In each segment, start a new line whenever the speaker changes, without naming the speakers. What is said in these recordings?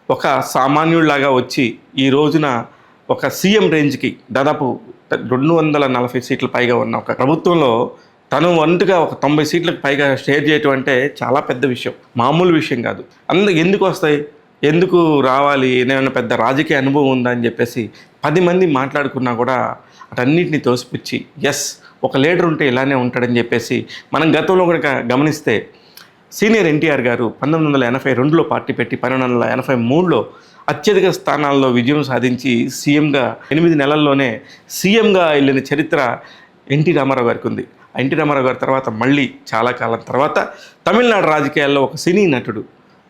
ఒక సామాన్యుడిలాగా వచ్చి ఈ రోజున ఒక సీఎం రేంజ్‌కి దాదాపు 240 సీట్ల పైగా ఉన్న ఒక ప్రభుత్వంలో తను వంతుగా ఒక 90 సీట్లకు పైగా షేర్ చేయటం అంటే చాలా పెద్ద విషయం. మామూలు విషయం కాదు. ఎందుకొస్తాయి? ఎందుకు రావాలి? ఏమైనా పెద్ద రాజకీయ అనుభవం ఉందా అని చెప్పేసి 10 మంది మాట్లాడుకున్నా కూడా అటన్నిటిని తోసిపుచ్చి ఒక లీడర్ ఉంటే ఇలానే ఉంటాడని చెప్పేసి మనం గతంలో గనక గమనిస్తే సీనియర్ ఎన్టీఆర్ గారు 1982లో పార్టీ పెట్టి 1983లో అత్యధిక స్థానాల్లో విజయం సాధించి సీఎంగా 8 నెలల్లోనే సీఎంగా వెళ్ళిన చరిత్ర ఎన్టీ రామారావు గారికి ఉంది. ఎన్టీ రామారావు గారి తర్వాత మళ్ళీ చాలా కాలం తర్వాత తమిళనాడు రాజకీయాల్లో ఒక సినీ నటుడు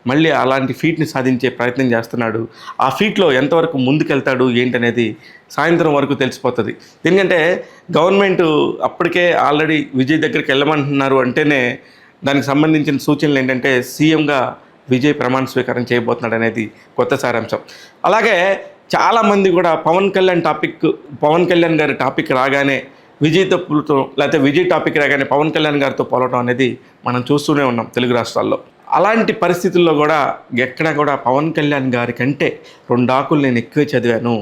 మళ్ళీ అలాంటి ఫీట్ని సాధించే ప్రయత్నం చేస్తున్నాడు. ఆ ఫీట్లో ఎంతవరకు ముందుకెళ్తాడు ఏంటనేది సాయంత్రం వరకు తెలిసిపోతుంది. ఎందుకంటే గవర్నమెంట్ అప్పటికే ఆల్రెడీ విజయ్ దగ్గరికి వెళ్ళమంటున్నారు అంటేనే దానికి సంబంధించిన సూచనలు ఏంటంటే సీఎంగా విజయ్ ప్రమాణ స్వీకారం చేయబోతున్నాడు అనేది కొత్త సారాంశం. అలాగే చాలామంది కూడా పవన్ కళ్యాణ్ గారి టాపిక్ రాగానే విజయ్తో పోలటం, లేకపోతే విజయ్ టాపిక్ రాగానే పవన్ కళ్యాణ్ గారితో పోలటం అనేది మనం చూస్తూనే ఉన్నాం తెలుగు రాష్ట్రాల్లో. అలాంటి పరిస్థితుల్లో కూడా ఎక్కడ కూడా పవన్ కళ్యాణ్ గారి కంటే 2 ఆకులు నేను ఎక్కువే చదివాను,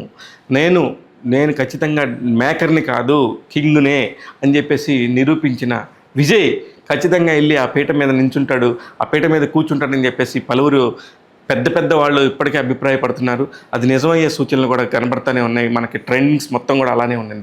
నేను ఖచ్చితంగా మేకర్ని కాదు కింగ్నే అని చెప్పేసి నిరూపించిన విజయ్ ఖచ్చితంగా వెళ్ళి ఆ పీట మీద నించుంటాడు, ఆ పీట మీద కూర్చుంటాడని చెప్పేసి పలువురు పెద్ద వాళ్ళు ఇప్పటికే అభిప్రాయపడుతున్నారు. అది నిజమయ్యే సూచనలు కూడా కనబడుతూనే ఉన్నాయి. మనకి ట్రెండింగ్స్ మొత్తం కూడా అలానే ఉండండి.